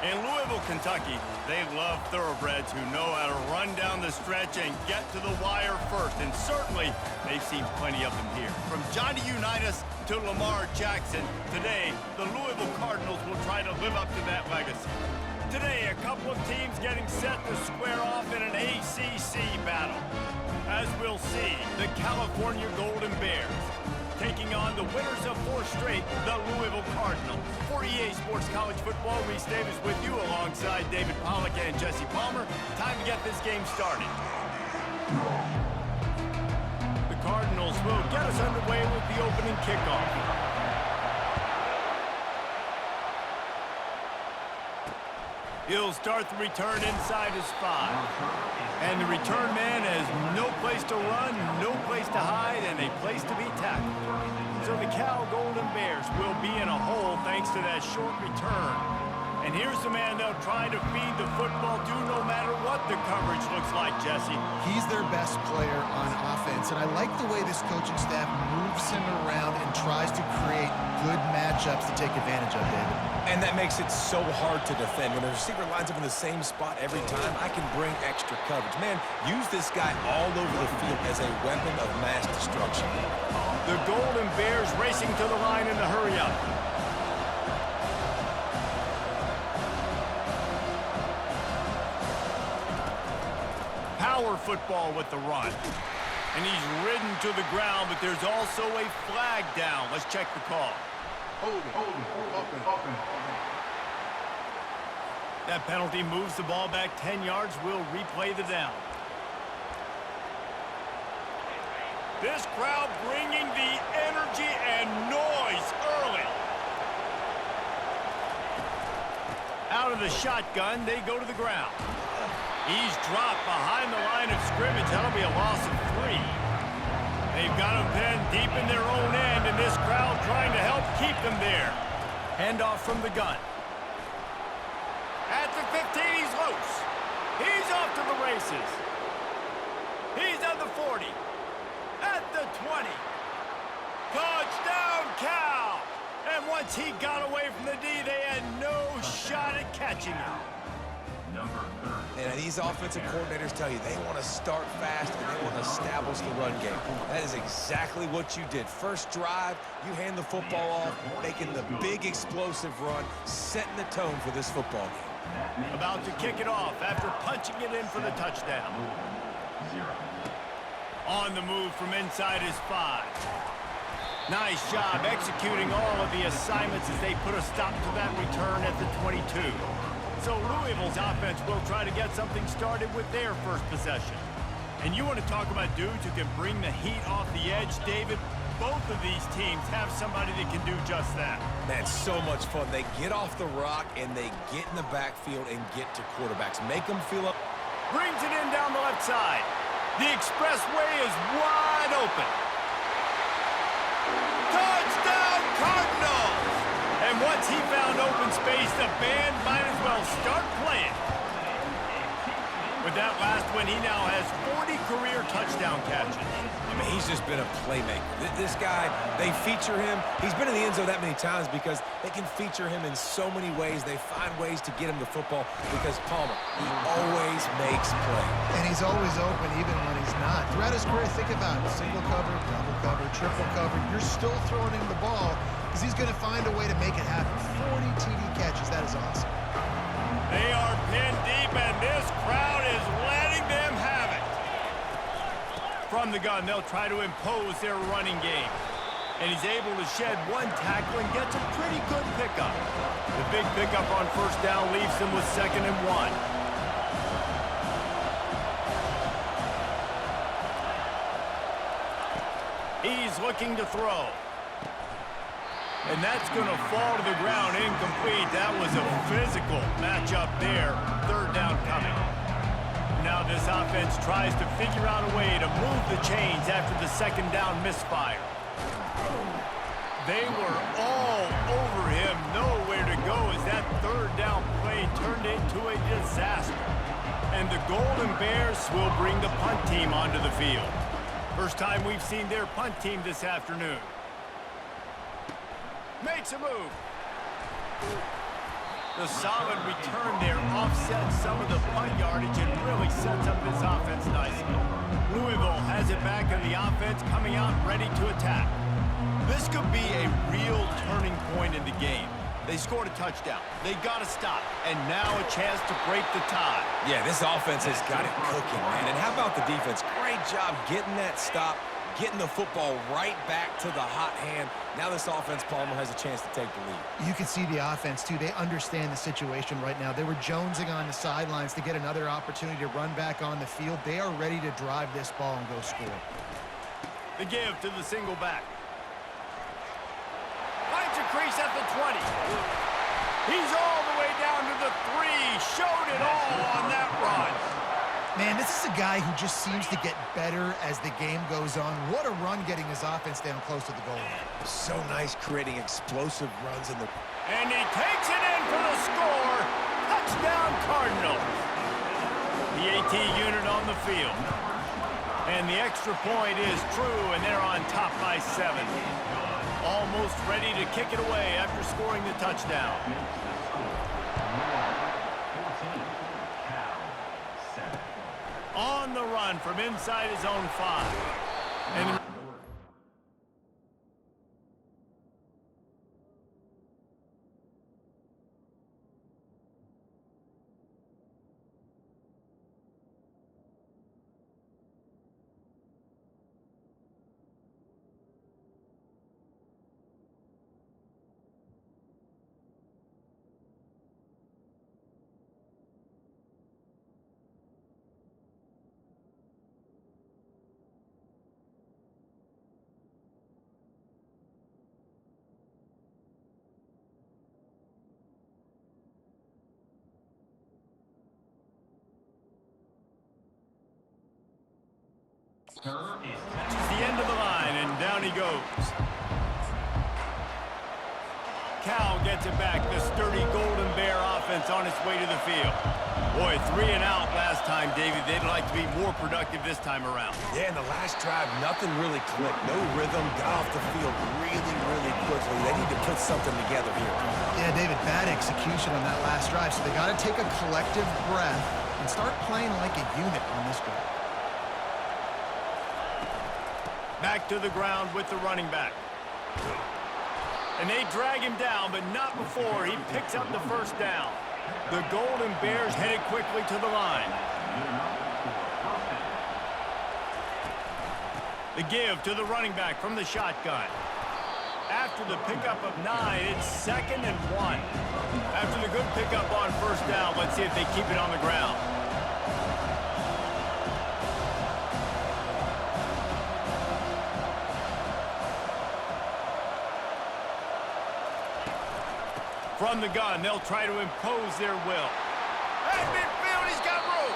In Louisville, Kentucky, they love thoroughbreds who know how to run down the stretch and get to the wire first. And certainly, they've seen plenty of them here. From Johnny Unitas to Lamar Jackson, today, the Louisville Cardinals will try to live up to that legacy. Today, a couple of teams getting set to square off in an ACC battle. As we'll see, the California Golden Bears taking on the winners of 4 straight, the Louisville Cardinals. For EA Sports College Football, Reese Davis with you alongside David Pollack and Jesse Palmer. Time to get this game started. The Cardinals will get us underway with the opening kickoff. He'll start the return inside his 5. And the return man has no place to run, no place to hide, and a place to be tackled. So the Cal Golden Bears will be in a hole thanks to that short return. And here's the man they'll try to feed the football to no matter what the coverage looks like, Jesse. He's their best player on offense, and I like the way this coaching staff moves him around and tries to create good matchups to take advantage of, David. And that makes it so hard to defend. When the receiver lines up in the same spot every time, I can bring extra coverage. Man, use this guy all over the field as a weapon of mass destruction. The Golden Bears racing to the line in the hurry-up. Power football with the run. And he's ridden to the ground, but there's also a flag down. Let's check the call. Open. That penalty moves the ball back 10 yards. We'll replay the down. This crowd bringing the energy and noise early. Out of the shotgun, they go to the ground. He's dropped behind the line of scrimmage. That'll be a loss of 3. They've got him pinned deep in their own end, and this crowd trying to help keep them there. Handoff from the gun. At the 15, he's loose. He's off to the races. He's at the 40. At the 20. Touchdown, Cal! And once he got away from the D, they had no shot at catching him. And these offensive coordinators tell you they want to start fast and they want to establish the run game. That is exactly what you did. First drive, you hand the football off, making the big explosive run, setting the tone for this football game. About to kick it off after punching it in for the touchdown. On the move from inside his 5. Nice job executing all of the assignments as they put a stop to that return at the 22. So Louisville's offense will try to get something started with their first possession. And you want to talk about dudes who can bring the heat off the edge, David? Both of these teams have somebody that can do just that. Man, so much fun. They get off the rock and they get in the backfield and get to quarterbacks. Make them feel up. Brings it in down the left side. The expressway is wide open. Touchdown, Cardinals! And once he found open space, the band might as well start playing. With that last one, he now has 40 career touchdown catches. I mean, he's just been a playmaker. This guy, they feature him. He's been in the end zone that many times because they can feature him in so many ways. They find ways to get him the football because Palmer, he always makes plays. And he's always open even when he's not. Throughout his career, think about it. Single cover, double cover, triple cover. You're still throwing him the ball because he's going to find a way to make it happen. 40 TD catches. That is awesome. They are pinned deep, and this crowd is letting them have it. From the gun, they'll try to impose their running game. And he's able to shed one tackle and gets a pretty good pickup. The big pickup on first down leaves him with 2nd and 1. He's looking to throw. And that's going to fall to the ground incomplete. That was a physical matchup there. 3rd down coming. Now this offense tries to figure out a way to move the chains after the 2nd down misfire. They were all over him. Nowhere to go as that 3rd down play turned into a disaster. And the Golden Bears will bring the punt team onto the field. First time we've seen their punt team this afternoon. Makes a move. The solid return there offsets some of the punt yardage and really sets up this offense nicely. Louisville has it back in the offense, coming out ready to attack. This could be a real turning point in the game. They scored a touchdown. They got to stop. And now a chance to break the tie. Yeah, this offense has got it cooking, man. And how about the defense? Great job getting that stop, getting the football right back to the hot hand. Now this offense, Palmer, has a chance to take the lead. You can see the offense, too. They understand the situation right now. They were jonesing on the sidelines to get another opportunity to run back on the field. They are ready to drive this ball and go score. The give to the single back. Finds a crease at the 20. He's all the way down to the 3. Showed it all on that run. Man, this is a guy who just seems to get better as the game goes on. What a run getting his offense down close to the goal line. So nice creating explosive runs in the... And he takes it in for the score. Touchdown Cardinals. The AT unit on the field. And the extra point is true, and they're on top by 7. Almost ready to kick it away after scoring the touchdown. On the run from inside his own 5. And it's the end of the line, and down he goes. Cal gets it back. The sturdy Golden Bear offense on its way to the field. Boy, 3 and out last time, David. They'd like to be more productive this time around. Yeah, in the last drive, nothing really clicked. No rhythm, got off the field really quickly. They need to put something together here. Yeah, David, bad execution on that last drive, so they got to take a collective breath and start playing like a unit on this drive. Back to the ground with the running back. And they drag him down, but not before he picks up the first down. The Golden Bears headed quickly to the line. The give to the running back from the shotgun. After the pickup of 9, it's 2nd and 1. After the good pickup on first down, let's see if they keep it on the ground. From the gun, they'll try to impose their will. At midfield, he's got room.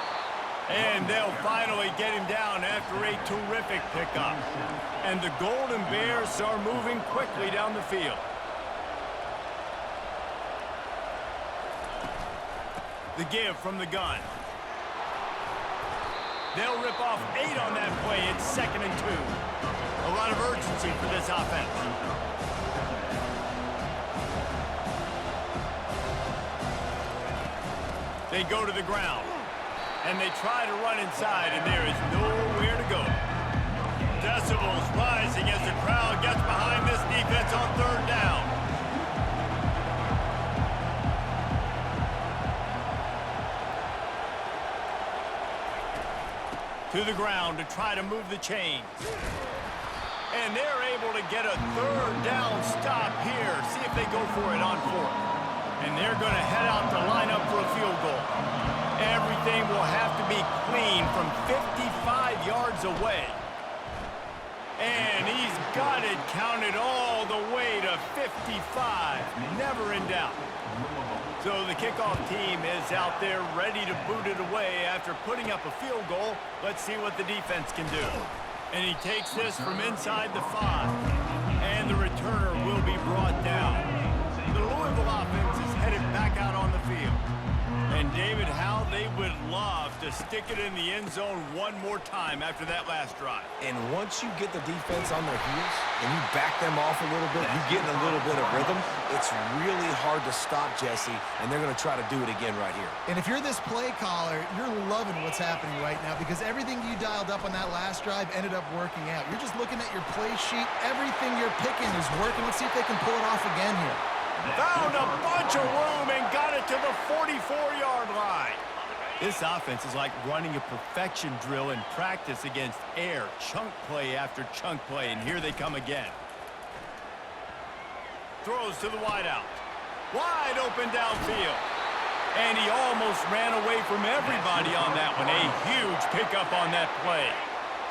And they'll finally get him down after a terrific pickup. And the Golden Bears are moving quickly down the field. The give from the gun. They'll rip off 8 on that play. It's 2nd and 2. A lot of urgency for this offense. They go to the ground, and they try to run inside, and there is nowhere to go. Decibels rising as the crowd gets behind this defense on 3rd down. To the ground to try to move the chains. And they're able to get a 3rd down stop here. See if they go for it on 4th. And they're going to head out to line up for a field goal. Everything will have to be clean from 55 yards away. And he's got it counted all the way to 55. Never in doubt. So the kickoff team is out there ready to boot it away after putting up a field goal. Let's see what the defense can do. And he takes this from inside the 5. And the returner will be brought down. The Louisville offense is headed back out on the field. And David, how they would love love to stick it in the end zone one more time after that last drive. And once you get the defense on their heels and you back them off a little bit, you get in a little bit of rhythm, it's really hard to stop, Jesse, and they're going to try to do it again right here. And if you're this play caller, you're loving what's happening right now because everything you dialed up on that last drive ended up working out. You're just looking at your play sheet. Everything you're picking is working. Let's see if they can pull it off again here. Found a bunch of room and got it to the 44-yard line. This offense is like running a perfection drill in practice against air, chunk play after chunk play, and here they come again. Throws to the wideout. Wide open downfield. And he almost ran away from everybody on that one. A huge pickup on that play.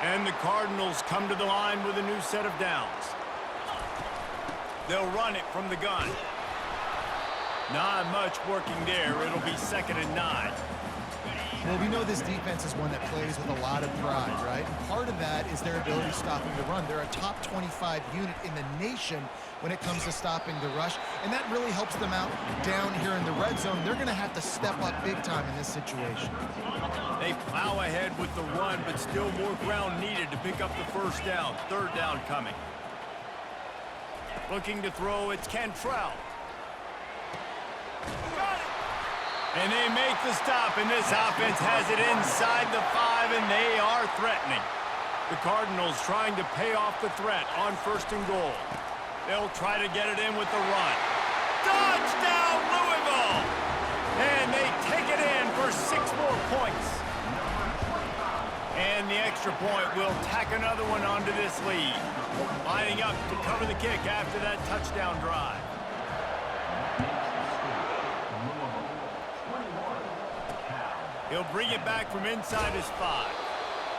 And the Cardinals come to the line with a new set of downs. They'll run it from the gun. Not much working there. It'll be 2nd and 9. Well, we know this defense is one that plays with a lot of pride, right? And part of that is their ability stopping the run. They're a top 25 unit in the nation when it comes to stopping the rush, and that really helps them out down here in the red zone. They're going to have to step up big time in this situation. They plow ahead with the run, but still more ground needed to pick up the first down. 3rd down coming. Looking to throw, it's Cantrell. Got it! And they make the stop, and this offense has it inside the 5, and they are threatening. The Cardinals trying to pay off the threat on 1st and goal. They'll try to get it in with the run. Touchdown, Louisville! And they take it in for 6 more points. And the extra point will tack another one onto this lead. Lining up to cover the kick after that touchdown drive. He'll bring it back from inside his 5.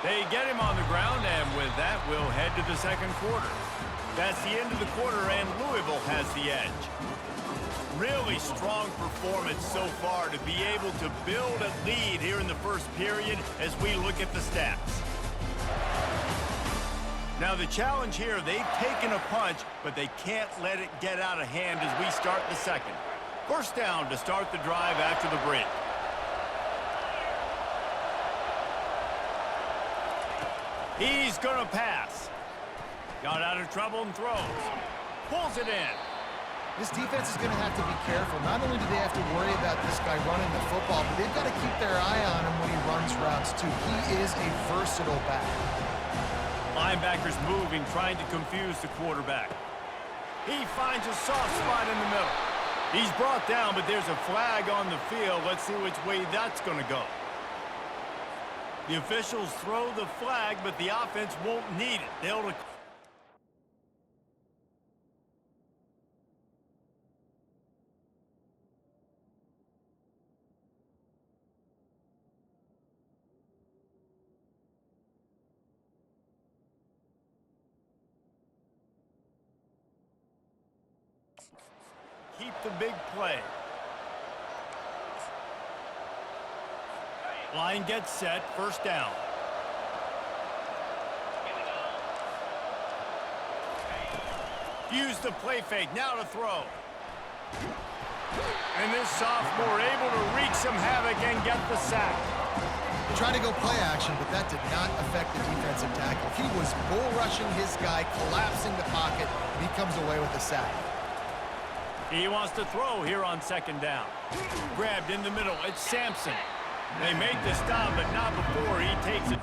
They get him on the ground, and with that, we'll head to the 2nd quarter. That's the end of the quarter, and Louisville has the edge. Really strong performance so far to be able to build a lead here in the 1st period as we look at the stats. Now, the challenge here, they've taken a punch, but they can't let it get out of hand as we start the 2nd. 1st down to start the drive after the break. He's going to pass. Got out of trouble and throws. Pulls it in. This defense is going to have to be careful. Not only do they have to worry about this guy running the football, but they've got to keep their eye on him when he runs routes, too. He is a versatile back. Linebackers moving, trying to confuse the quarterback. He finds a soft spot in the middle. He's brought down, but there's a flag on the field. Let's see which way that's going to go. The officials throw the flag, but the offense won't need it. They'll... keep the big play. Line gets set, 1st down. Use the play fake, now to throw. And this sophomore able to wreak some havoc and get the sack. Trying to go play action, but that did not affect the defensive tackle. He was bull rushing his guy, collapsing the pocket, and he comes away with the sack. He wants to throw here on 2nd down. Grabbed in the middle, it's Sampson. They make the stop, but not before he takes it.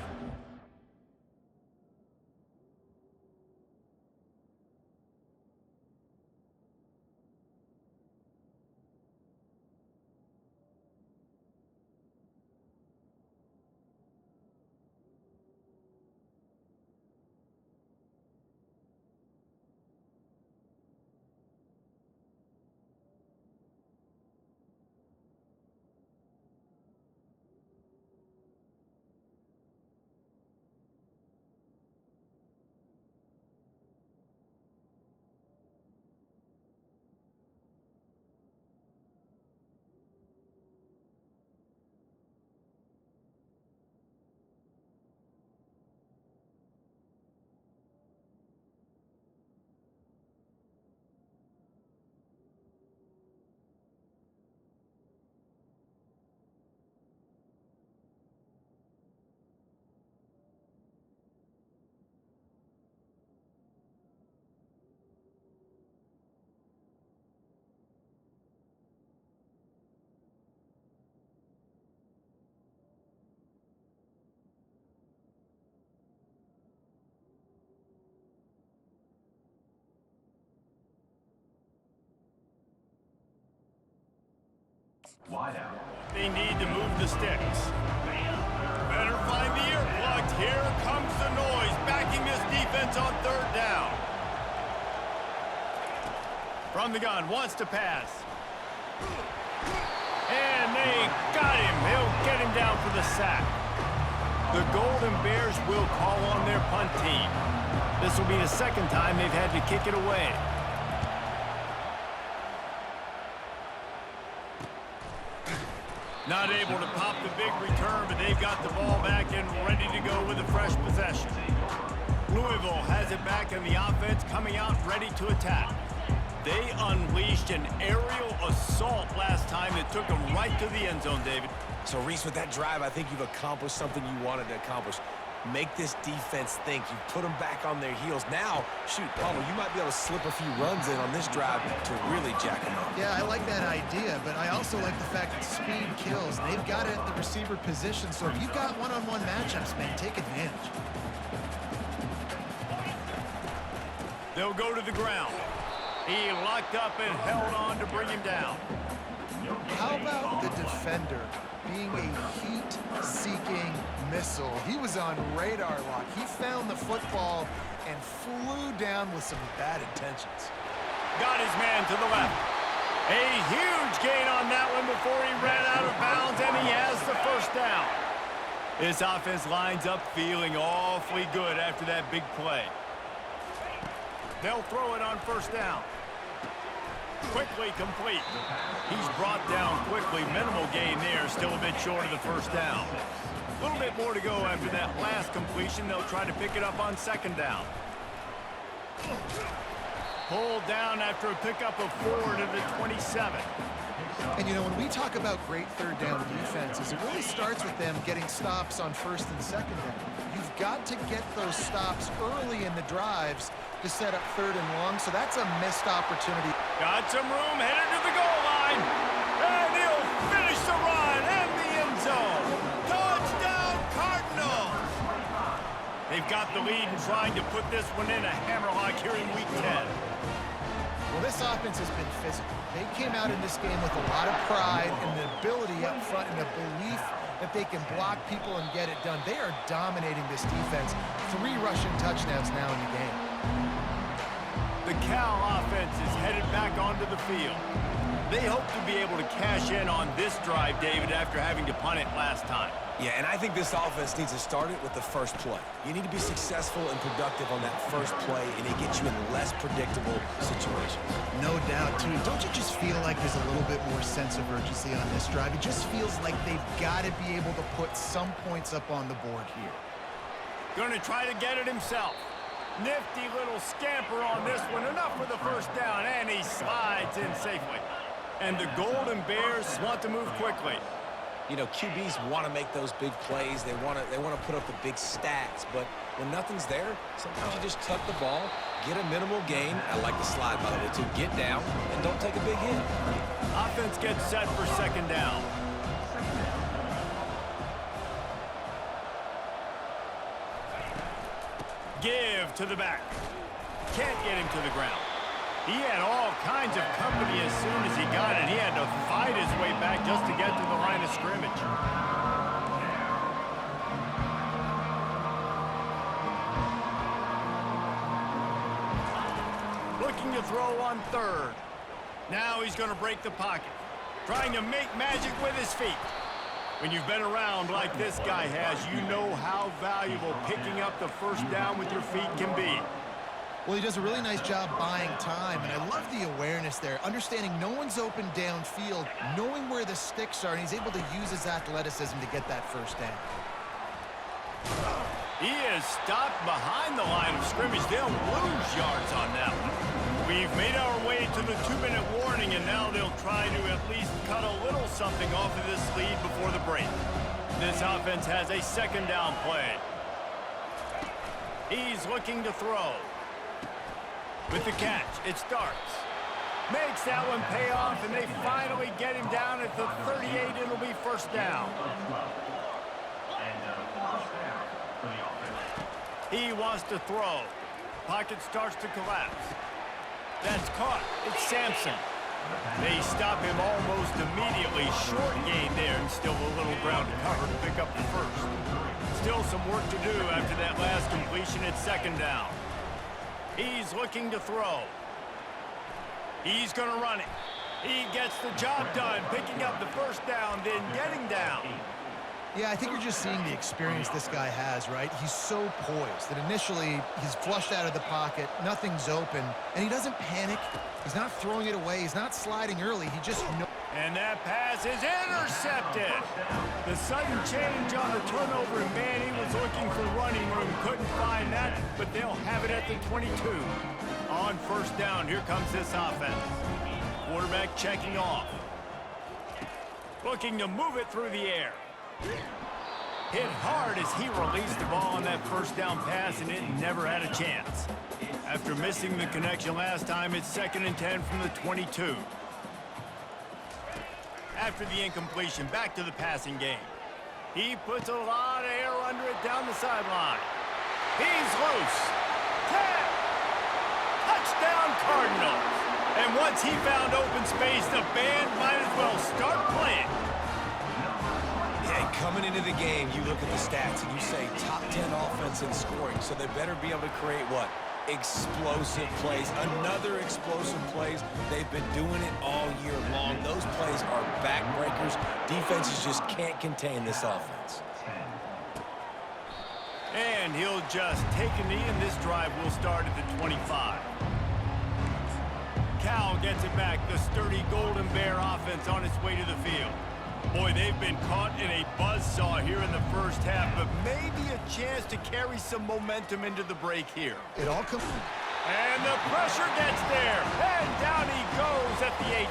They need to move the sticks. Better find the earplugs. Here comes the noise, backing this defense on third down. From the gun, wants to pass. And they got him. They'll get him down for the sack. The Golden Bears will call on their punt team. This will be the second time they've had to kick it away. Not able to pop the big return, but they've got the ball back and ready to go with a fresh possession. Louisville has it back in the offense, coming out ready to attack. They unleashed an aerial assault last time that took them right to the end zone, David. So, Reese, with that drive, I think you've accomplished something you wanted to accomplish. Make this defense think. You put them back on their heels. Now, shoot, Paulo, you might be able to slip a few runs in on this drive to really jack them up. Yeah, I like that idea, but I also like the fact that speed kills. They've got it at the receiver position, so if you've got one-on-one matchups, man, take advantage. They'll go to the ground. He locked up and held on to bring him down. How about the defender being a heat-seeking missile? He was on radar lock. He found the football and flew down with some bad intentions. Got his man to the left. A huge gain on that one before he ran out of bounds, and he has the first down. This offense lines up feeling awfully good after that big play. They'll throw it on first down. Quickly complete. He's brought down quickly. Minimal gain there. Still a bit short of the first down. A little bit more to go after that last completion. They'll try to pick it up on second down. Pulled down after a pickup of 4 to the 27. And, you know, when we talk about great third down defenses, it really starts with them getting stops on first and second down. You've got to get those stops early in the drives to set up third and long, so that's a missed opportunity. Got some room, headed to the goal line, and he'll finish the run and the end zone. Touchdown, Cardinals! They've got the lead and trying to put this one in a hammerlock here in Week 10. Well, this offense has been physical. They came out in this game with a lot of pride and the ability up front and the belief that they can block people and get it done. They are dominating this defense. 3 rushing touchdowns now in the game. The Cal offense is headed back onto the field. They hope to be able to cash in on this drive, David, after having to punt it last time. Yeah, and I think this offense needs to start it with the first play. You need to be successful and productive on that first play, and it gets you in less predictable situations. No doubt, too. Don't you just feel like there's a little bit more sense of urgency on this drive? It just feels like they've got to be able to put some points up on the board here. Going to try to get it himself. Nifty little scamper on this one. Enough for the first down, and he slides in safely. And the Golden Bears want to move quickly. You know, QBs want to make those big plays. They want to put up the big stats. But when nothing's there, sometimes you just tuck the ball, get a minimal gain. I like the slide, by the way, too. Get down and don't take a big hit. Offense gets set for second down. Give to the back. Can't get him to the ground. He had all kinds of company as soon as he got it. He had to fight his way back just to get to the line of scrimmage. Looking to throw on third. Now he's going to break the pocket. Trying to make magic with his feet. When you've been around like this guy has, you know how valuable picking up the first down with your feet can be. Well, he does a really nice job buying time, and I love the awareness there, understanding no one's open downfield, knowing where the sticks are, and he's able to use his athleticism to get that first down. He is stopped behind the line of scrimmage. They'll lose yards on that one. We've made our way to the 2-minute warning, and now they'll try to at least cut a little something off of this lead before the break. This offense has a second down play. He's looking to throw. With the catch, it starts. Makes that one pay off, and they finally get him down at the 38. It'll be first down. He wants to throw. Pocket starts to collapse. That's caught. It's Sampson. They stop him almost immediately. Short gain there, and still a little ground to cover to pick up the first. Still some work to do after that last completion at second down. He's looking to throw. He's going to run it. He gets the job done, picking up the first down, then getting down. Yeah, I think you're just seeing the experience this guy has, right? He's so poised that initially he's flushed out of the pocket, nothing's open, and he doesn't panic. He's not throwing it away. He's not sliding early. He just knows. And that pass is intercepted. The sudden change on the turnover, and Manny was looking for running room. Couldn't find that, but they'll have it at the 22. On first down, here comes this offense. Quarterback checking off. Looking to move it through the air. Hit hard as he released the ball on that first down pass, and it never had a chance. After missing the connection last time, it's 2nd and 10 from the 22. After the incompletion, back to the passing game. He puts a lot of air under it down the sideline. He's loose. 10. Touchdown Cardinals. And once he found open space, the band might as well start playing. Yeah, coming into the game, you look at the stats and you say top 10 offense in scoring, so they better be able to create what? Explosive plays. Another explosive plays. They've been doing it all year long. Those plays are backbreakers. Defenses just can't contain this offense. And he'll just take a knee, and this drive will start at the 25. Cal gets it back. The sturdy Golden Bear offense on its way to the field. Boy, they've been caught in a buzzsaw here in the first half, but maybe a chance to carry some momentum into the break here. It all comes. And the pressure gets there. And down he goes at the 18.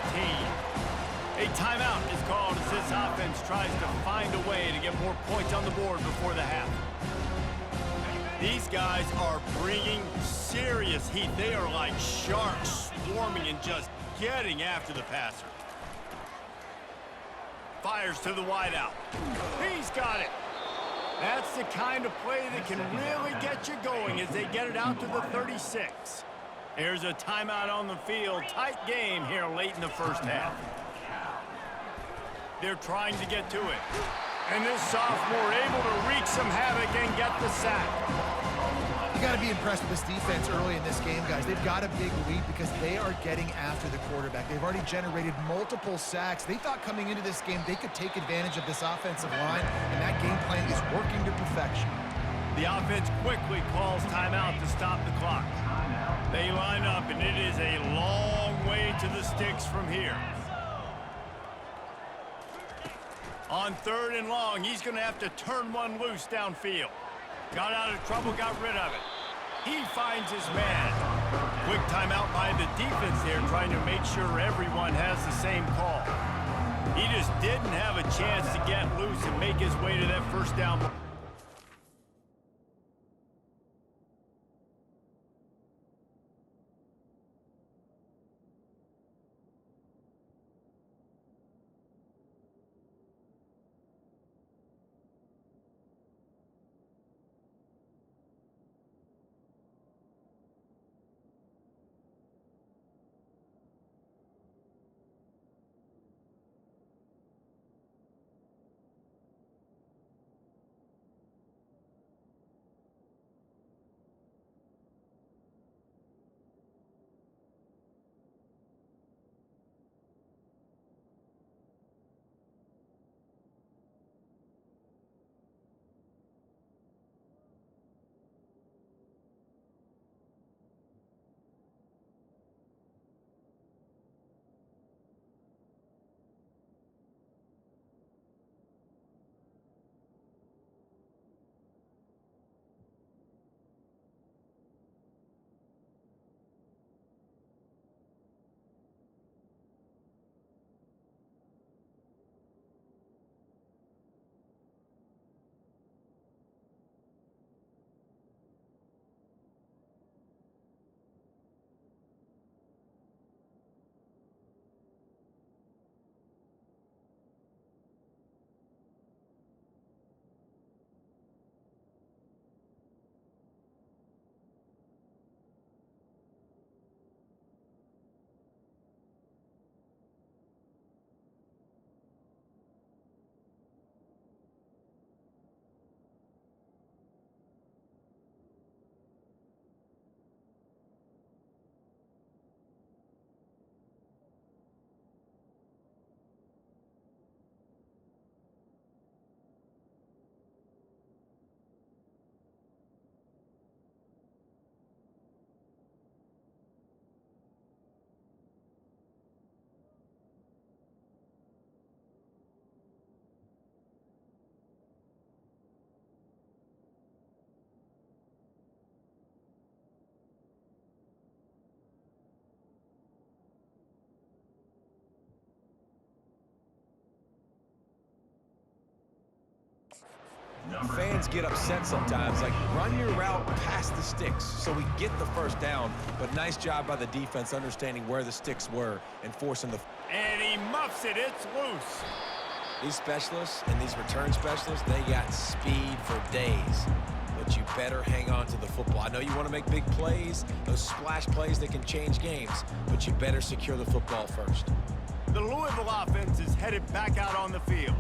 A timeout is called as this offense tries to find a way to get more points on the board before the half. These guys are bringing serious heat. They are like sharks swarming and just getting after the passer. Fires to the wideout. He's got it. That's the kind of play that can really get you going as they get it out to the 36. There's a timeout on the field. Tight game here late in the first half. They're trying to get to it. And this sophomore able to wreak some havoc and get the sack. You got to be impressed with this defense early in this game, guys. They've got a big lead because they are getting after the quarterback. They've already generated multiple sacks. They thought coming into this game they could take advantage of this offensive line, and that game plan is working to perfection. The offense quickly calls timeout to stop the clock. They line up, and it is a long way to the sticks from here. On 3rd and long, he's going to have to turn one loose downfield. Got out of trouble, got rid of it. He finds his man. Quick timeout by the defense there, trying to make sure everyone has the same call. He just didn't have a chance to get loose and make his way to that first down. Fans get upset sometimes, like run your route past the sticks so we get the first down. But nice job by the defense understanding where the sticks were and forcing the... And he muffs it. It's loose. These specialists and these return specialists, they got speed for days. But you better hang on to the football. I know you want to make big plays, those splash plays that can change games, but you better secure the football first. The Louisville offense is headed back out on the field.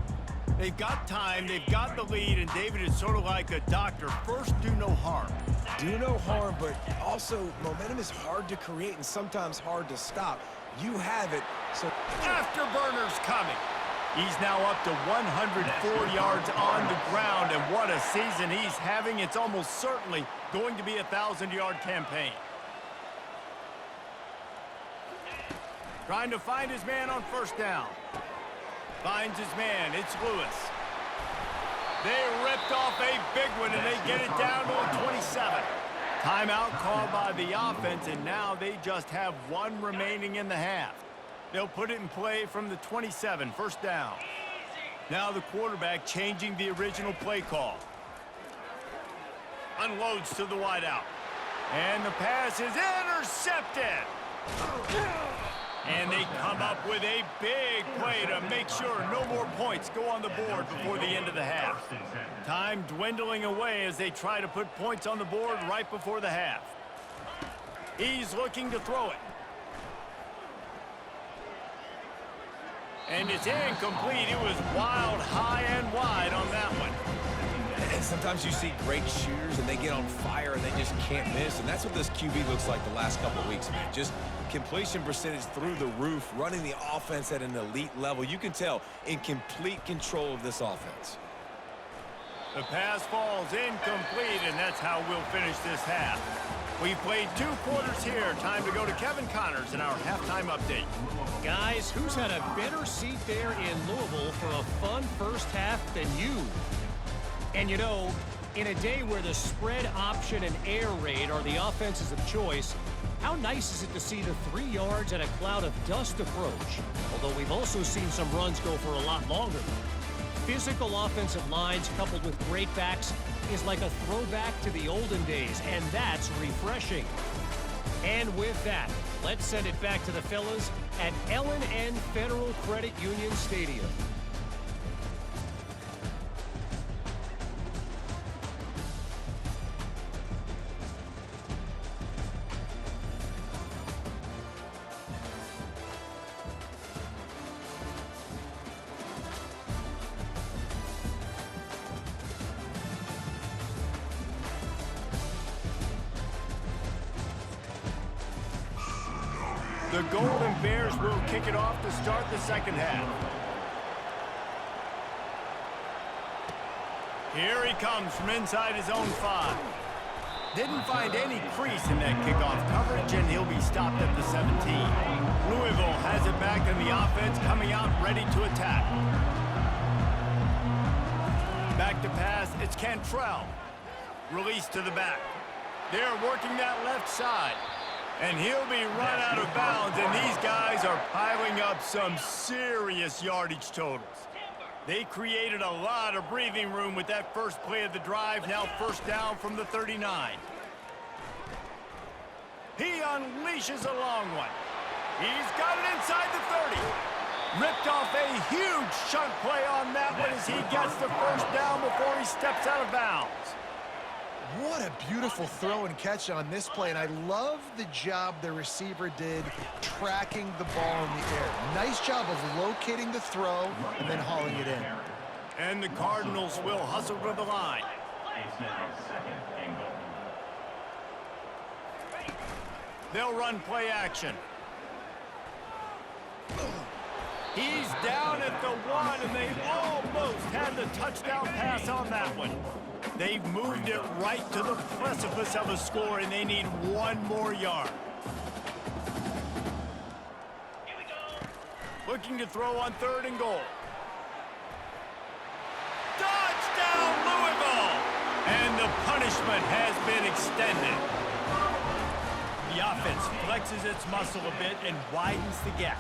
They've got time, they've got the lead, and David is sort of like a doctor. First, do no harm. Do no harm, but also momentum is hard to create and sometimes hard to stop. You have it, so... Afterburner's coming. He's now up to 104 yards on the ground, and what a season he's having. It's almost certainly going to be a 1,000-yard campaign. Trying to find his man on first down. Finds his man. It's Lewis. They ripped off a big one, and they get it down to a 27. Timeout called by the offense, and now they just have one remaining in the half. They'll put it in play from the 27, first down. Now the quarterback changing the original play call. Unloads to the wideout. And the pass is intercepted. And they come up with a big play to make sure no more points go on the board before the end of the half. Time dwindling away as they try to put points on the board right before the half. He's looking to throw it. And it's incomplete. It was wild, high and wide on that one. And sometimes you see great shooters and they get on fire and they just can't miss. And that's what this QB looks like the last couple of weeks, man. Just completion percentage through the roof, running the offense at an elite level. You can tell in complete control of this offense. The pass falls incomplete, and that's how we'll finish this half. We've played 2 quarters here. Time to go to Kevin Connors in our halftime update. Guys, who's had a better seat there in Louisville for a fun first half than you? And you know, in a day where the spread option and air raid are the offenses of choice, how nice is it to see the 3 yards and a cloud of dust approach? Although we've also seen some runs go for a lot longer. Physical offensive lines coupled with great backs is like a throwback to the olden days, and that's refreshing. And with that, let's send it back to the fellas at L&N Federal Credit Union Stadium. The Golden Bears will kick it off to start the second half. Here he comes from inside his own 5. Didn't find any crease in that kickoff coverage, and he'll be stopped at the 17. Louisville has it back in the offense, coming out ready to attack. Back to pass, it's Cantrell. Release to the back. They're working that left side. And he'll be run out of bounds, and these guys are piling up some serious yardage totals. They created a lot of breathing room with that first play of the drive, now first down from the 39. He unleashes a long one. He's got it inside the 30. Ripped off a huge chunk play on that one as he gets the first down before he steps out of bounds. What a beautiful throw and catch on this play, and I love the job the receiver did tracking the ball in the air. Nice job of locating the throw and then hauling it in. And the Cardinals will hustle to the line. They'll run play action. He's down at the 1, and they almost had the touchdown pass on that one. They've moved it right to the precipice of a score, and they need 1 more yard. Looking to throw on 3rd and goal. Touchdown, Louisville! And the punishment has been extended. The offense flexes its muscle a bit and widens the gap.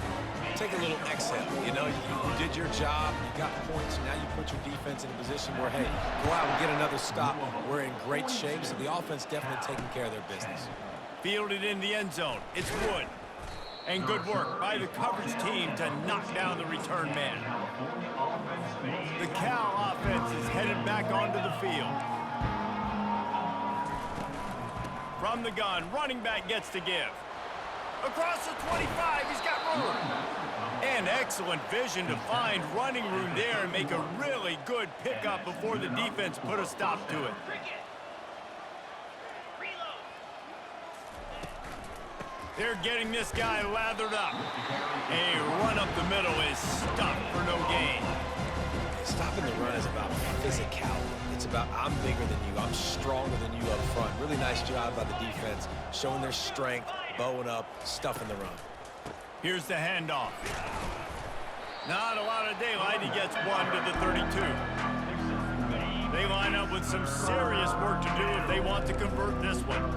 Take a little exhale. You know, you did your job, you got points, now you put your defense in a position where, hey, go out and get another stop. We're in great shape, so the offense definitely taking care of their business. Fielded in the end zone. It's Wood. And good work by the coverage team to knock down the return man. The Cal offense is headed back onto the field. From the gun, running back gets to give. Across the 25, he's got room. And excellent vision to find running room there and make a really good pickup before the defense put a stop to it. They're getting this guy lathered up. A run up the middle is stuffed for no gain. Stopping the run is about physicality. It's about I'm bigger than you, I'm stronger than you up front. Really nice job by the defense, showing their strength, bowing up, stuffing the run. Here's the handoff. Not a lot of daylight. He gets one to the 32. They line up with some serious work to do if they want to convert this one.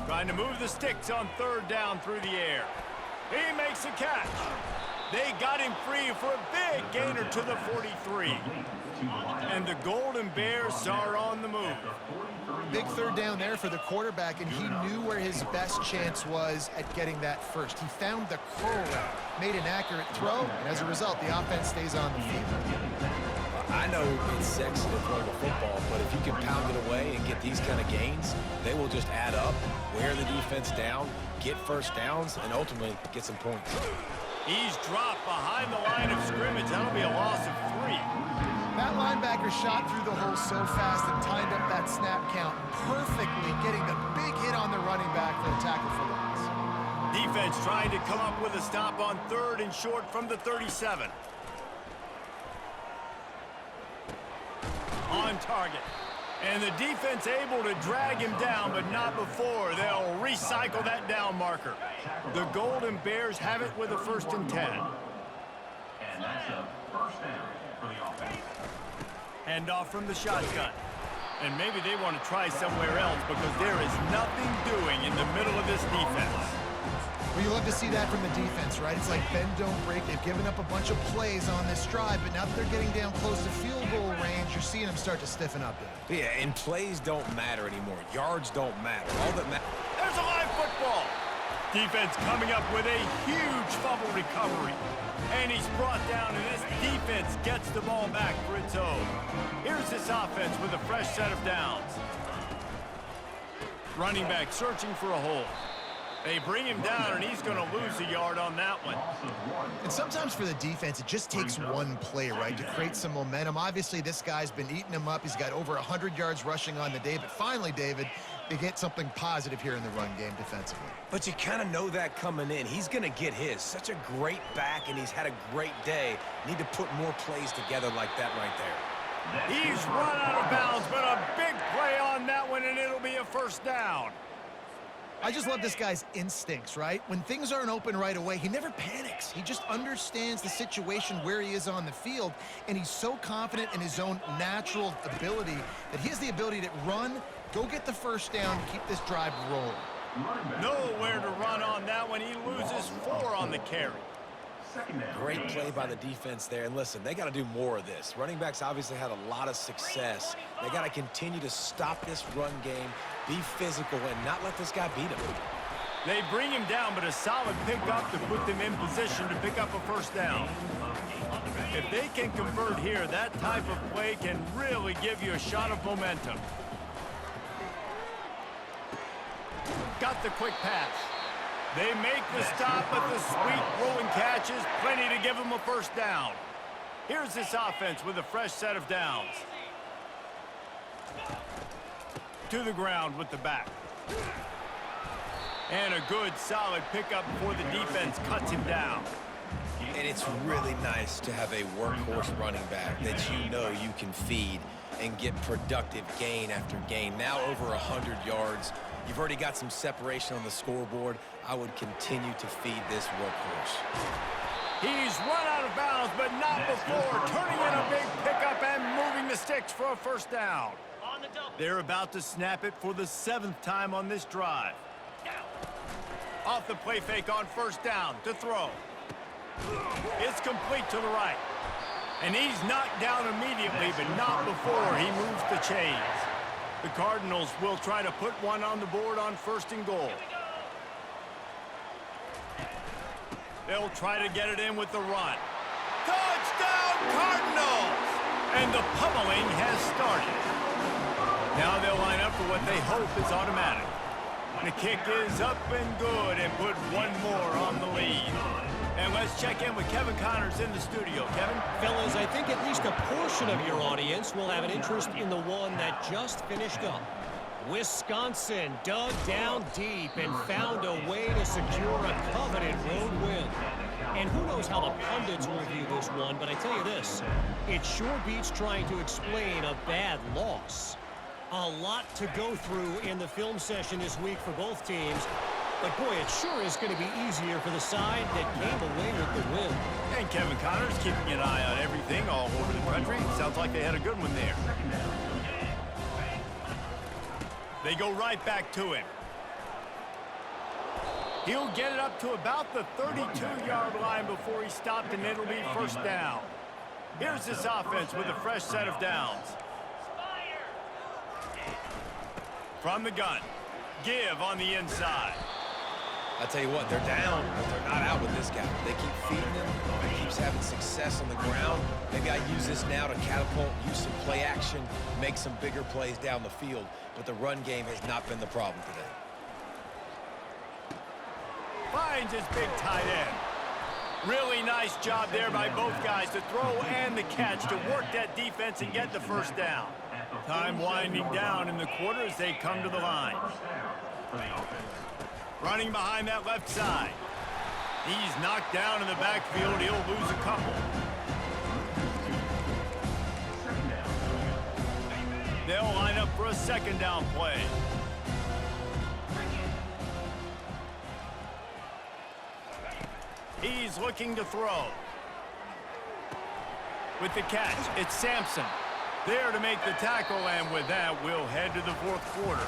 Trying to move the sticks on third down through the air. He makes a catch. They got him free for a big gainer to the 43. And the Golden Bears are on the move. Big third down there for the quarterback, and he knew where his best chance was at getting that first. He found the curl route, made an accurate throw, and as a result, the offense stays on the field. I know it's sexy to throw the football, but if you can pound it away and get these kind of gains, they will just add up, wear the defense down, get first downs, and ultimately get some points. He's dropped behind the line of scrimmage. That'll be a loss of 3. That linebacker shot through the hole so fast and timed up that snap count perfectly, getting the big hit on the running back for the tackle for loss. Defense trying to come up with a stop on third and short from the 37. On target. And the defense able to drag him down, but not before. They'll recycle that down marker. The Golden Bears have it with a 1st and 10. And that's a first down for the offense. Hand off from the shotgun. And maybe they want to try somewhere else because there is nothing doing in the middle of this defense. Well, you love to see that from the defense, right? It's like bend, don't break. They've given up a bunch of plays on this drive, but now that they're getting down close to field goal range, you're seeing them start to stiffen up there. Yeah, and plays don't matter anymore. Yards don't matter. All that matters. There's a live football. Defense coming up with a huge fumble recovery. And he's brought down, and this defense gets the ball back for its own. Here's this offense with a fresh set of downs. Running back searching for a hole. They bring him down, and he's going to lose a yard on that one. And sometimes for the defense, it just takes one play, right, to create some momentum. Obviously, this guy's been eating him up. He's got over 100 yards rushing on the day. But finally, David, they get something positive here in the run game defensively. But you kind of know that coming in. He's going to get his. Such a great back, and he's had a great day. Need to put more plays together like that right there. He's run out of bounds, but a big play on that one, and it'll be a 1st down. I just love this guy's instincts, right? When things aren't open right away, he never panics. He just understands the situation where he is on the field, and he's so confident in his own natural ability that he has the ability to run, go get the 1st down, keep this drive rolling. Nowhere to run on that one. He loses 4 on the carry. Great play by the defense there. And listen, they got to do more of this. Running backs obviously had a lot of success. They got to continue to stop this run game, be physical, and not let this guy beat him. They bring him down, but a solid pickup to put them in position to pick up a 1st down. If they can convert here, that type of play can really give you a shot of momentum. Got the quick pass. They make the stop, but the sweet rolling catch is plenty to give them a 1st down. Here's this offense with a fresh set of downs. To the ground with the back. And a good, solid pickup before the defense cuts him down. And it's really nice to have a workhorse running back that you know you can feed and get productive gain after gain. Now over 100 yards. You've already got some separation on the scoreboard. I would continue to feed this workhorse. He's run out of bounds, but not before. Turning in a big pickup and moving the sticks for a 1st down. They're about to snap it for the 7th time on this drive. Off the play fake on first down to throw. It's complete to the right. And he's knocked down immediately, but not before he moves the chains. The Cardinals will try to put one on the board on 1st and goal. They'll try to get it in with the run. Touchdown, Cardinals! And the pummeling has started. Now they'll line up for what they hope is automatic. The kick is up and good and put one more on the lead. And let's check in with Kevin Connors in the studio. Kevin? Fellas, I think at least a portion of your audience will have an interest in the one that just finished up. Wisconsin dug down deep and found a way to secure a coveted road win. And who knows how the pundits will view this one, but I tell you this, it sure beats trying to explain a bad loss. A lot to go through in the film session this week for both teams, but boy, it sure is going to be easier for the side that came away with the win. And Kevin Connors keeping an eye on everything all over the country. Sounds like they had a good one there. They go right back to him. He'll get it up to about the 32-yard line before he stopped, and it'll be first down. Here's this offense with a fresh set of downs. From the gun, give on the inside. I tell you what, they're down, but they're not out with this guy. They keep feeding him. He keeps having success on the ground. Maybe I use this now to catapult, use some play action, make some bigger plays down the field. But the run game has not been the problem today. Finds his big tight end. Really nice job there by both guys to throw and the catch to work that defense and get the first down. Time winding down in the quarter as they come to the line. Running behind that left side. He's knocked down in the backfield. He'll lose a couple. They'll line up for a 2nd down play. He's looking to throw. With the catch, it's Sampson. There to make the tackle, and with that, we'll head to the 4th quarter.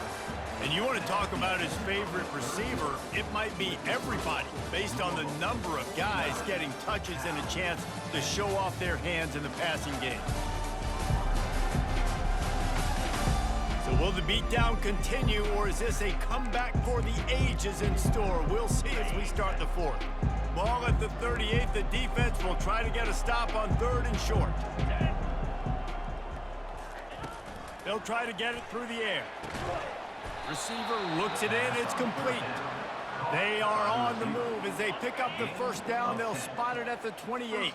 And you want to talk about his favorite receiver, it might be everybody, based on the number of guys getting touches and a chance to show off their hands in the passing game. So will the beatdown continue, or is this a comeback for the ages in store? We'll see as we start the 4th. Ball at the 38. The defense will try to get a stop on 3rd and short. They'll try to get it through the air. Receiver looks it in. It's complete. They are on the move as they pick up the first down. They'll spot it at the 28.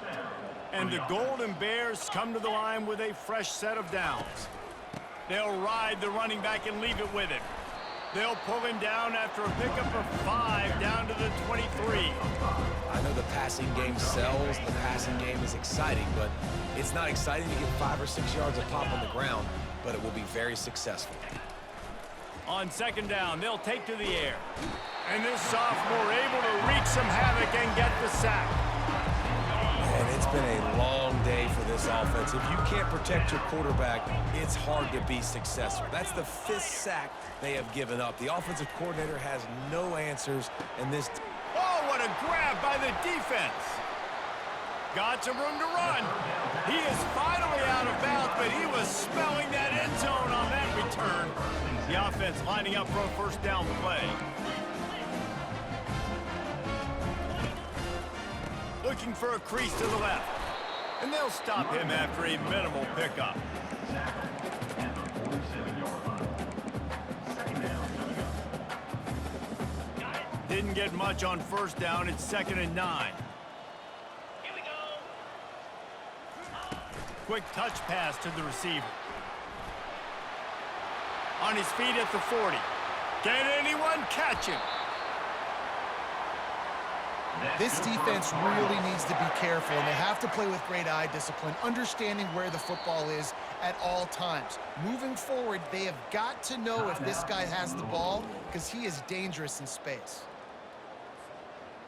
And the Golden Bears come to the line with a fresh set of downs. They'll ride the running back and leave it with him. They'll pull him down after a pickup of 5 down to the 23. I know the passing game sells, the passing game is exciting, but it's not exciting to get 5 or 6 yards of pop on the ground, but it will be very successful. On 2nd down, they'll take to the air. And this sophomore able to wreak some havoc and get the sack. And it's been a long day for this offense. If you can't protect your quarterback, it's hard to be successful. That's the 5th sack they have given up. The offensive coordinator has no answers, and this... Oh, what a grab by the defense. Got some room to run. He is finally out of bounds, but he was smelling that end zone on that return. The offense lining up for a first down play. Looking for a crease to the left. And they'll stop him after a minimal pickup. Didn't get much on first down. It's 2nd and 9. Here we go. Quick touch pass to the receiver. On his feet at the 40. Can anyone catch him? This defense really needs to be careful, and they have to play with great eye discipline, understanding where the football is at all times. Moving forward, they have got to know if this guy has the ball, because he is dangerous in space.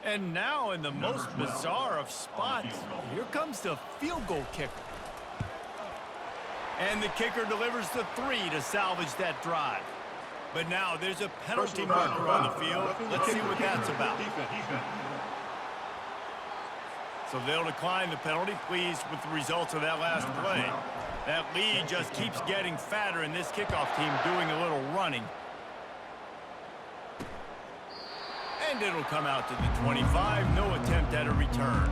And now in the most bizarre of spots, here comes the field goal kicker. And the kicker delivers the 3 to salvage that drive. But now there's a penalty marker on the field. Let's see what that's about. So they'll decline the penalty, pleased with the results of that last play. That lead just keeps getting fatter, and this kickoff team doing a little running. And it'll come out to the 25. No attempt at a return.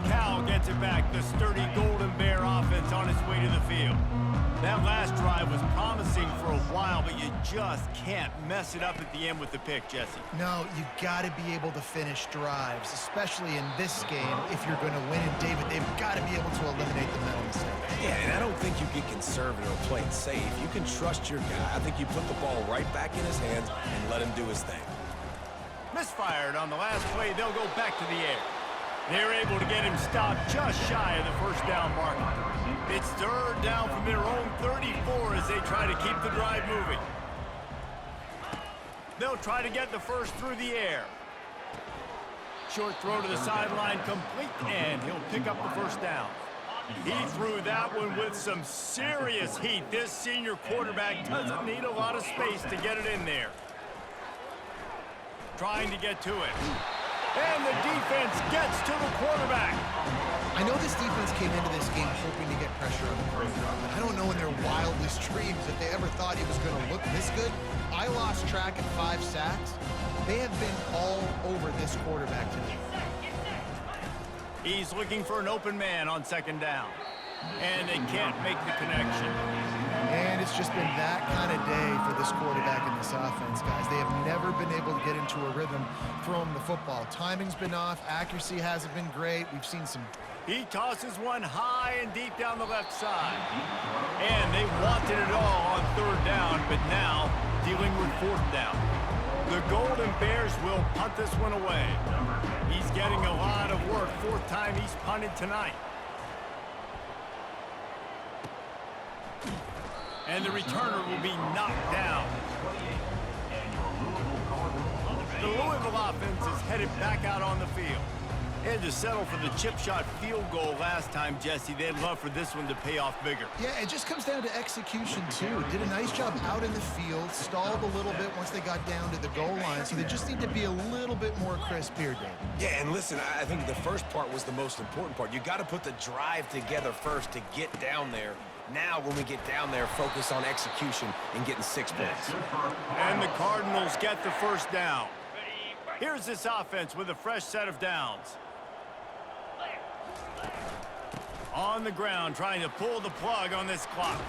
Cal gets it back. The sturdy Golden Bear offense on its way to the field. That last drive was promising for a while, but you just can't mess it up at the end with the pick, Jesse. No, you got to be able to finish drives, especially in this game. If you're going to win it, David, they've got to be able to eliminate the mental mistakes. Yeah, and I don't think you get conservative or play it safe. You can trust your guy. I think you put the ball right back in his hands and let him do his thing. Misfired on the last play. They'll go back to the air. They're able to get him stopped just shy of the first down mark. It's third down from their own 34 as they try to keep the drive moving. They'll try to get the first through the air. Short throw to the sideline, complete, and he'll pick up the first down. He threw that one with some serious heat. This senior quarterback doesn't need a lot of space to get it in there. Trying to get to it. And the defense gets to the quarterback. I know this defense came into this game hoping to get pressure on the quarterback, but I don't know in their wildest dreams if they ever thought he was going to look this good. I lost track at 5 sacks. They have been all over this quarterback today. He's looking for an open man on second down. And they can't make the connection. And it's just been that kind of day for this quarterback in this offense, guys. They have never been able to get into a rhythm throwing the football. Timing's been off. Accuracy hasn't been great. We've seen some... He tosses one high and deep down the left side. And they wanted it all on third down, but now dealing with fourth down. The Golden Bears will punt this one away. He's getting a lot of work. 4th time he's punted tonight. And the returner will be knocked down. The Louisville offense is headed back out on the field. They had to settle for the chip shot field goal last time, Jesse. They'd love for this one to pay off bigger. Yeah, it just comes down to execution, too. Did a nice job out in the field, stalled a little bit once they got down to the goal line, so they just need to be a little bit more crisp here, Dave. Yeah, and listen, I think the first part was the most important part. You got to put the drive together first to get down there. Now, when we get down there, focus on execution and getting 6 points. And the Cardinals get the first down. Here's this offense with a fresh set of downs. On the ground, trying to pull the plug on this clock.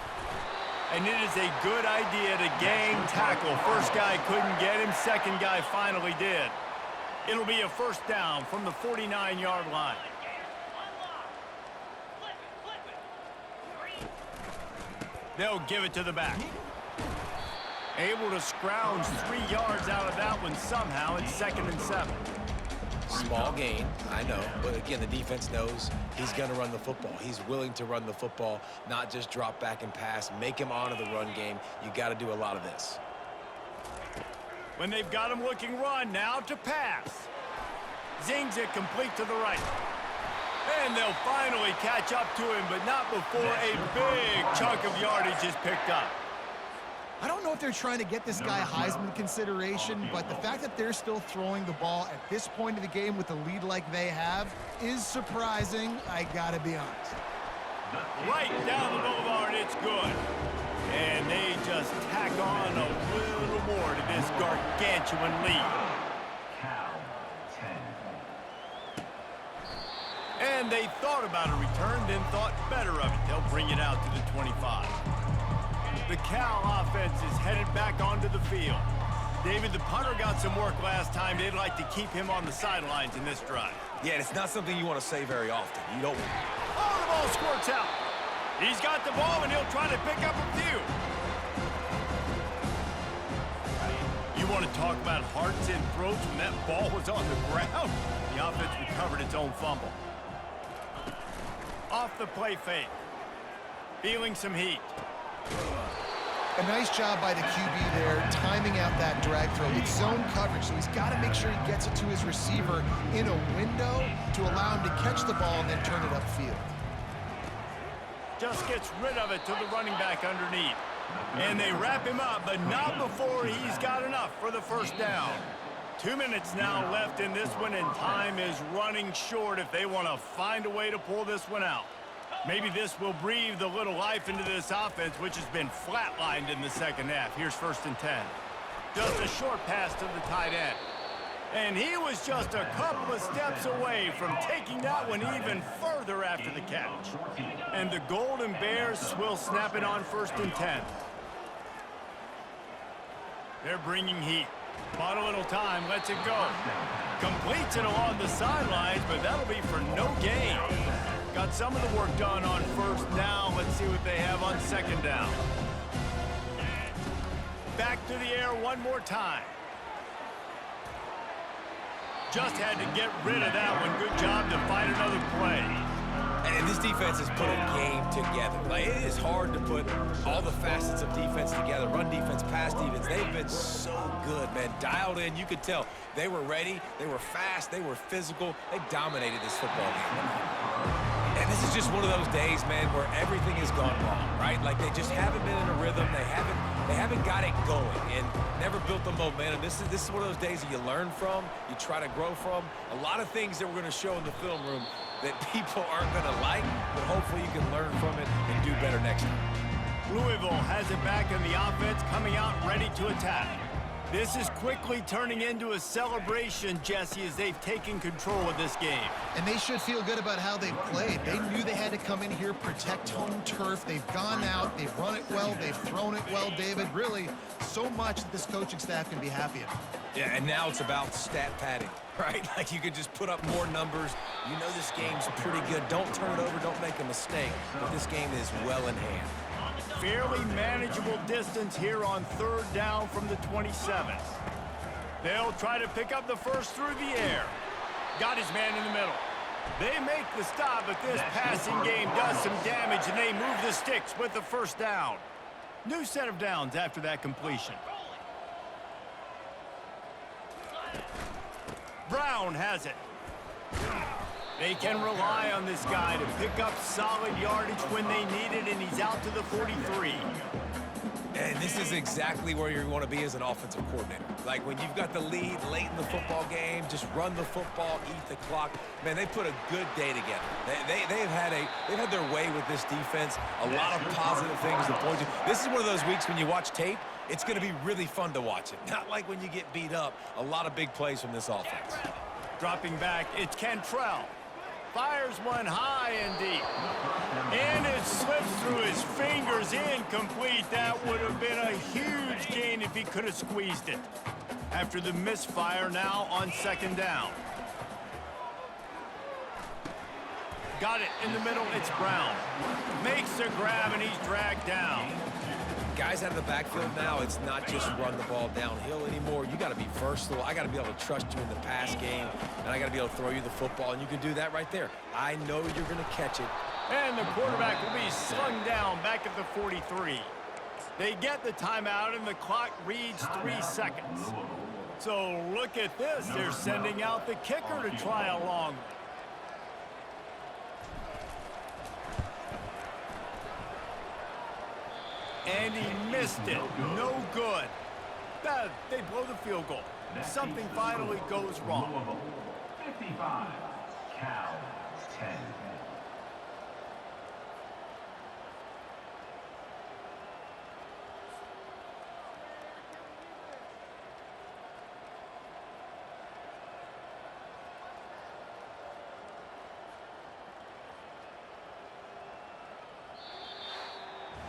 And it is a good idea to gang tackle. First guy couldn't get him, second guy finally did. It'll be a first down from the 49-yard line. They'll give it to the back. Able to scrounge 3 yards out of that one somehow. It's 2nd and 7. Small gain, I know, but again, the defense knows he's going to run the football. He's willing to run the football, not just drop back and pass, make him honor the run game. You got to do a lot of this. When they've got him looking run, now to pass. Zings it complete to the right. And they'll finally catch up to him, but not before a big chunk of yardage is picked up. I don't know if they're trying to get this guy Heisman consideration, but the fact that they're still throwing the ball at this point of the game with a lead like they have is surprising, I gotta be honest. Right down the boulevard, it's good. And they just tack on a little more to this gargantuan lead. And they thought about a return, then thought better of it. They'll bring it out to the 25. The Cal offense is headed back onto the field. David, the punter got some work last time. They'd like to keep him on the sidelines in this drive. Yeah, it's not something you want to say very often. You don't. Oh, the ball squirts out. He's got the ball, and he'll try to pick up a few. You want to talk about hearts and throats when that ball was on the ground? The offense recovered its own fumble. Off the play fake. Feeling some heat. A nice job by the QB there, timing out that drag throw. It's zone coverage, so he's got to make sure he gets it to his receiver in a window to allow him to catch the ball and then turn it upfield. Just gets rid of it to the running back underneath. And they wrap him up, but not before he's got enough for the first down. 2 minutes now left in this one, and time is running short if they want to find a way to pull this one out. Maybe this will breathe a little life into this offense, which has been flatlined in the second half. Here's 1st and 10. Just a short pass to the tight end. And he was just a couple of steps away from taking that one even further after the catch. And the Golden Bears will snap it on 1st and 10. They're bringing heat. Bought a little time, lets it go. Completes it along the sidelines, but that'll be for no gain. Got some of the work done on 1st down. Let's see what they have on 2nd down. Back to the air one more time. Just had to get rid of that one. Good job to find another play. And this defense has put a game together. Like, it is hard to put all the facets of defense together. Run defense, pass defense. They've been so good, man. Dialed in. You could tell they were ready. They were fast. They were physical. They dominated this football game. And this is just one of those days, man, where everything has gone wrong, right? Like, they just haven't been in a rhythm. They haven't got it going and never built the momentum. This is one of those days that you learn from, you try to grow from. A lot of things that we're going to show in the film room that people aren't going to like, but hopefully you can learn from it and do better next time. Louisville has it back in the offense, coming out ready to attack. This is quickly turning into a celebration, Jesse, as they've taken control of this game. And they should feel good about how they've played. They knew they had to come in here, protect home turf. They've gone out, they've run it well, they've thrown it well, David. Really, so much that this coaching staff can be happy about. Yeah, and now it's about stat padding, right? Like, you can just put up more numbers. You know this game's pretty good. Don't turn it over, don't make a mistake. But this game is well in hand. Fairly manageable distance here on 3rd down from the 27. They'll try to pick up the first through the air. Got his man in the middle. They make the stop, but this passing game does some damage, and they move the sticks with the 1st down. New set of downs after that completion. Brown has it. They can rely on this guy to pick up solid yardage when they need it, and he's out to the 43. And this is exactly where you want to be as an offensive coordinator. Like, when you've got the lead late in the football game, just run the football, eat the clock. Man, they put a good day together. They've had their way with this defense. A lot of positive things to point to. This is one of those weeks when you watch tape, it's going to be really fun to watch it. Not like when you get beat up. A lot of big plays from this offense. Dropping back, it's Cantrell. Fires one high and deep. And it slips through his fingers, incomplete. That would have been a huge gain if he could have squeezed it. After the misfire, now on 2nd down. Got it in the middle, it's Brown. Makes the grab and he's dragged down. Guys out of the backfield now, it's not just run the ball downhill anymore. You got to be versatile. I got to be able to trust you in the pass game, and I got to be able to throw you the football, and you can do that right there. I know you're going to catch it. And the quarterback will be slung down back at the 43. They get the timeout, and the clock reads 3 seconds. So look at this. They're sending out the kicker to try a long one. And he missed it. No good. They blow the field goal. Something finally goes wrong. 55, Cal 10.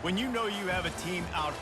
When you know you have a team out